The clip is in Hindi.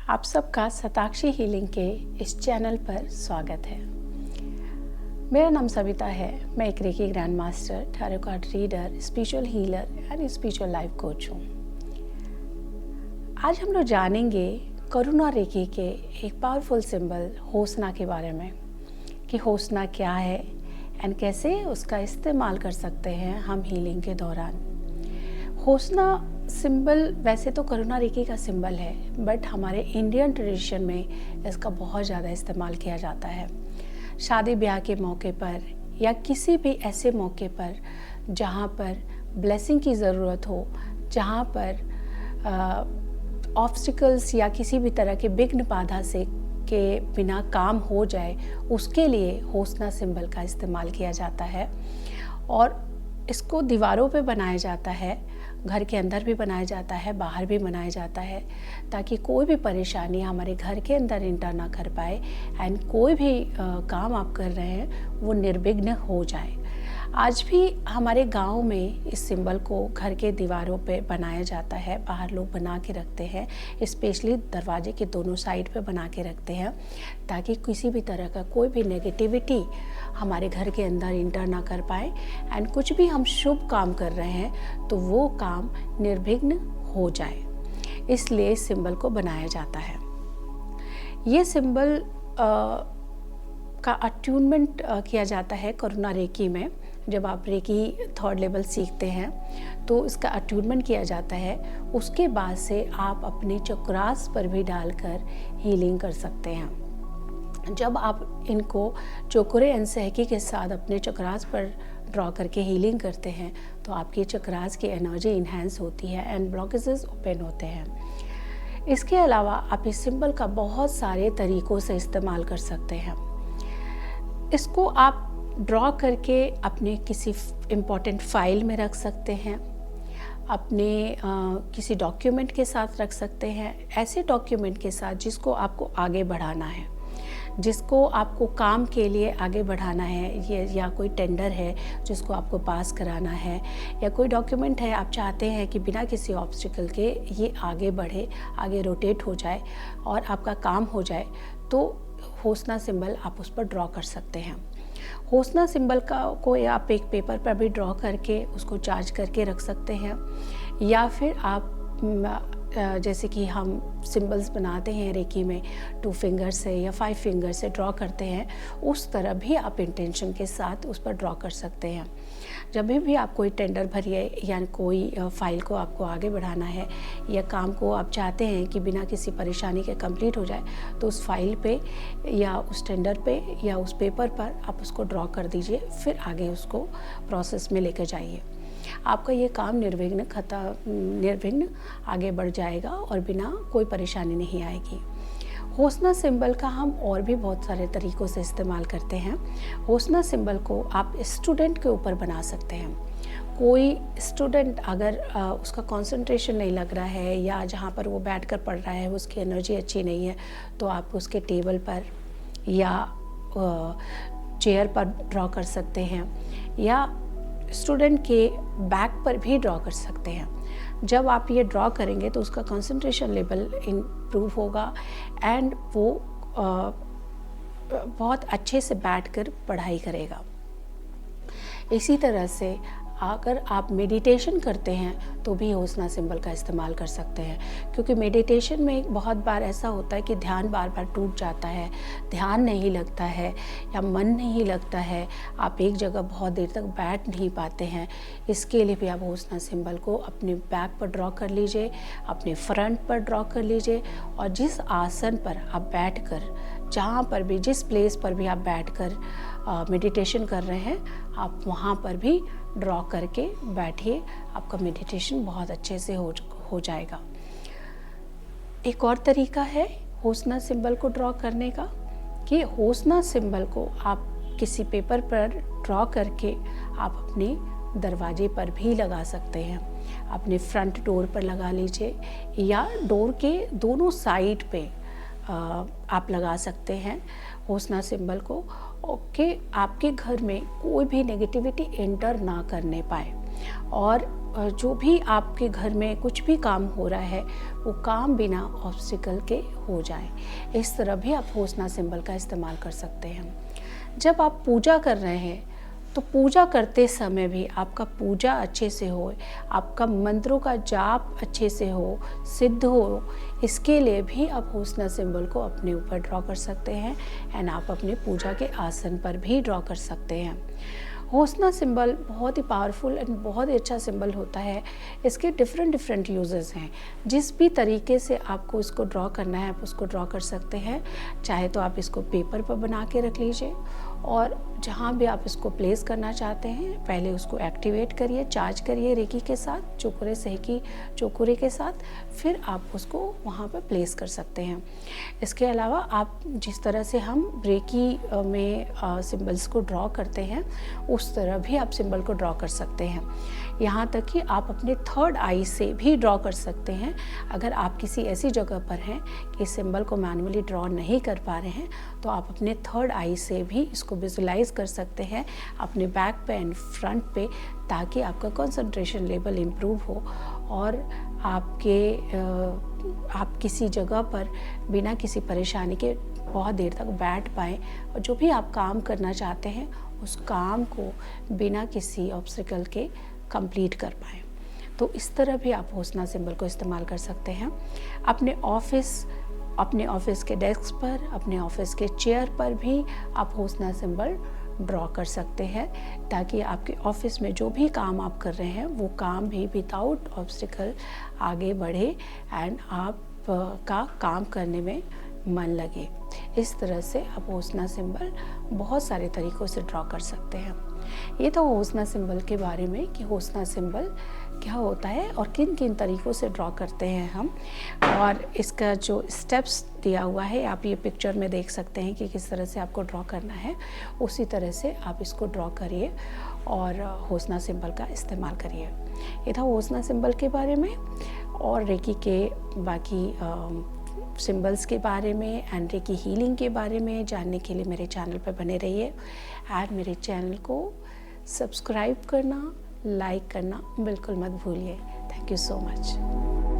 आप सबका शताक्षी हीलिंग के इस चैनल पर स्वागत है। मेरा नाम सविता है। मैं एक reiki grand master, tarot card reader, spiritual healer and spiritual life coach हूँ। आज हम लोग जानेंगे करुणा रेकी के एक पावरफुल सिंबल होसना के बारे में कि होसना क्या है एंड कैसे उसका इस्तेमाल कर सकते हैं हम हीलिंग के दौरान। होसना सिंबल वैसे तो करुणा रेकी का सिंबल है, बट हमारे इंडियन ट्रेडिशन में इसका बहुत ज़्यादा इस्तेमाल किया जाता है। शादी ब्याह के मौके पर या किसी भी ऐसे मौके पर जहाँ पर ब्लेसिंग की ज़रूरत हो, जहाँ पर ऑब्स्टिकल्स या किसी भी तरह के विघ्न बाधा से के बिना काम हो जाए, उसके लिए होसना सिंबल का इस्तेमाल किया जाता है। और इसको दीवारों पे बनाया जाता है, घर के अंदर भी बनाया जाता है, बाहर भी बनाया जाता है, ताकि कोई भी परेशानी हमारे घर के अंदर इंटर ना कर पाए एंड कोई भी काम आप कर रहे हैं वो निर्विघ्न हो जाए। आज भी हमारे गांव में इस सिंबल को घर के दीवारों पे बनाया जाता है, बाहर लोग बना के रखते हैं, स्पेशली दरवाजे के दोनों साइड पे बना के रखते हैं, ताकि किसी भी तरह का कोई भी नेगेटिविटी हमारे घर के अंदर इंटर ना कर पाए एंड कुछ भी हम शुभ काम कर रहे हैं तो वो काम निर्विघ्न हो जाए, इसलिए इस सिंबल को बनाया जाता है। ये सिंबल का अट्यूनमेंट किया जाता है करुणा रेकी में। जब आप रेकी थर्ड लेवल सीखते हैं तो इसका अट्यूनमेंट किया जाता है। उसके बाद से आप अपने चक्रास पर भी डालकर हीलिंग कर सकते हैं। जब आप इनको चोकुरे एंड सहकी के साथ अपने चक्रास पर ड्रॉ करके हीलिंग करते हैं तो आपकी चक्रास की एनर्जी इन्हेंस होती है एंड ब्लॉकेजेस ओपन होते हैं। इसके अलावा आप इस सिंबल का बहुत सारे तरीक़ों से इस्तेमाल कर सकते हैं। इसको आप ड्रॉ करके अपने किसी इम्पोर्टेंट फाइल में रख सकते हैं, अपने किसी डॉक्यूमेंट के साथ रख सकते हैं, ऐसे डॉक्यूमेंट के साथ जिसको आपको आगे बढ़ाना है, जिसको आपको काम के लिए आगे बढ़ाना है, ये या कोई टेंडर है जिसको आपको पास कराना है, या कोई डॉक्यूमेंट है आप चाहते हैं कि बिना किसी ऑब्स्टिकल के ये आगे बढ़े, आगे रोटेट हो जाए और आपका काम हो जाए, तो होसना सिंबल आप उस पर ड्रॉ कर सकते हैं। होसना सिंबल को आप एक पेपर पर भी ड्रॉ करके उसको चार्ज करके रख सकते हैं, या फिर आप जैसे कि हम सिंबल्स बनाते हैं रेकी में 2 फिंगर से या 5 फिंगर से ड्रॉ करते हैं, उस तरह भी आप इंटेंशन के साथ उस पर ड्रॉ कर सकते हैं। जब भी आप कोई टेंडर भरिए या कोई फाइल को आपको आगे बढ़ाना है या काम को आप चाहते हैं कि बिना किसी परेशानी के कंप्लीट हो जाए, तो उस फाइल पे या उस टेंडर पे या उस पेपर पर आप उसको ड्रॉ कर दीजिए, फिर आगे उसको प्रोसेस में लेकर जाइए। आपका ये काम निर्विघ्न आगे बढ़ जाएगा और बिना कोई परेशानी नहीं आएगी। होसना सिंबल का हम और भी बहुत सारे तरीक़ों से इस्तेमाल करते हैं। होसना सिंबल को आप स्टूडेंट के ऊपर बना सकते हैं। कोई स्टूडेंट अगर उसका कंसंट्रेशन नहीं लग रहा है या जहाँ पर वो बैठकर पढ़ रहा है उसकी एनर्जी अच्छी नहीं है, तो आप उसके टेबल पर या चेयर पर ड्रॉ कर सकते हैं, या स्टूडेंट के बैक पर भी ड्रॉ कर सकते हैं। जब आप ये ड्रॉ करेंगे तो उसका कंसंट्रेशन लेवल इम्प्रूव होगा एंड वो बहुत अच्छे से बैठकर पढ़ाई करेगा। इसी तरह से अगर आप मेडिटेशन करते हैं तो भी होसना सिंबल का इस्तेमाल कर सकते हैं, क्योंकि मेडिटेशन में बहुत बार ऐसा होता है कि ध्यान बार बार टूट जाता है, ध्यान नहीं लगता है या मन नहीं लगता है, आप एक जगह बहुत देर तक बैठ नहीं पाते हैं। इसके लिए भी आप होसना सिंबल को अपने बैक पर ड्रॉ कर लीजिए, अपने फ्रंट पर ड्रॉ कर लीजिए, और जिस आसन पर आप बैठकर, जहाँ पर भी, जिस प्लेस पर भी आप बैठकर मेडिटेशन कर रहे हैं, आप वहाँ पर भी ड्रॉ करके बैठिए। आपका मेडिटेशन बहुत अच्छे से हो जाएगा। एक और तरीका है होसना सिंबल को ड्रॉ करने का कि होसना सिंबल को आप किसी पेपर पर ड्रॉ करके आप अपने दरवाजे पर भी लगा सकते हैं। अपने फ्रंट डोर पर लगा लीजिए या डोर के दोनों साइड पे आप लगा सकते हैं होसना सिंबल को, कि आपके घर में कोई भी नेगेटिविटी एंटर ना करने पाए। और जो भी आपके घर में कुछ भी काम हो रहा है वो काम बिना ऑब्स्टिकल के हो जाए। इस तरह भी आप होसना सिंबल का इस्तेमाल कर सकते हैं। जब आप पूजा कर रहे हैं तो पूजा करते समय भी आपका पूजा अच्छे से हो, आपका मंत्रों का जाप अच्छे से हो, सिद्ध हो, इसके लिए भी आप होसना सिंबल को अपने ऊपर ड्रॉ कर सकते हैं एंड आप अपने पूजा के आसन पर भी ड्रॉ कर सकते हैं। होसना सिंबल बहुत ही पावरफुल एंड बहुत ही अच्छा सिंबल होता है। इसके डिफरेंट यूजेस हैं। जिस भी तरीके से आपको इसको ड्रॉ करना है आप उसको ड्रॉ कर सकते हैं। चाहे तो आप इसको पेपर पर बना के रख लीजिए और जहाँ भी आप इसको प्लेस करना चाहते हैं पहले उसको एक्टिवेट करिए, चार्ज करिए रेकी के साथ, चोकुरे सेकी चोकुरे के साथ, फिर आप उसको वहाँ पर प्लेस कर सकते हैं। इसके अलावा आप जिस तरह से हम रेकी में सिंबल्स को ड्रॉ करते हैं उस तरह भी आप सिंबल को ड्रॉ कर सकते हैं। यहाँ तक कि आप अपने थर्ड आई से भी ड्रॉ कर सकते हैं। अगर आप किसी ऐसी जगह पर हैं कि सिंबल को मैनुअली ड्रॉ नहीं कर पा रहे हैं तो आप अपने थर्ड आई से भी इसको विजुलाइज कर सकते हैं अपने बैक पे एंड फ्रंट पे, ताकि आपका कंसंट्रेशन लेवल इम्प्रूव हो और आप किसी जगह पर बिना किसी परेशानी के बहुत देर तक बैठ पाएँ और जो भी आप काम करना चाहते हैं उस काम को बिना किसी ऑब्स्टिकल के कंप्लीट कर पाएँ। तो इस तरह भी आप होसना सिंबल को इस्तेमाल कर सकते हैं। अपने ऑफिस के डेस्क पर, अपने ऑफिस के चेयर पर भी आप होसना सिंबल ड्रॉ कर सकते हैं, ताकि आपके ऑफिस में जो भी काम आप कर रहे हैं वो काम भी विदाउट ऑब्स्टिकल आगे बढ़े एंड आप का काम करने में मन लगे। इस तरह से आप होसना सिंबल बहुत सारे तरीक़ों से ड्रॉ कर सकते हैं। ये तो होसना सिंबल के बारे में कि होसना सिंबल क्या होता है और किन किन तरीक़ों से ड्रॉ करते हैं हम, और इसका जो स्टेप्स दिया हुआ है आप ये पिक्चर में देख सकते हैं कि किस तरह से आपको ड्रॉ करना है। उसी तरह से आप इसको ड्रॉ करिए और होसना सिंबल का इस्तेमाल करिए। ये था होसना सिंबल के बारे में, और रेकी के बाकी सिंबल्स के बारे में एंड रेकी हीलिंग के बारे में जानने के लिए मेरे चैनल पर बने रहिए एंड मेरे चैनल को सब्सक्राइब करना, लाइक करना बिल्कुल मत भूलिए। Thank you so much.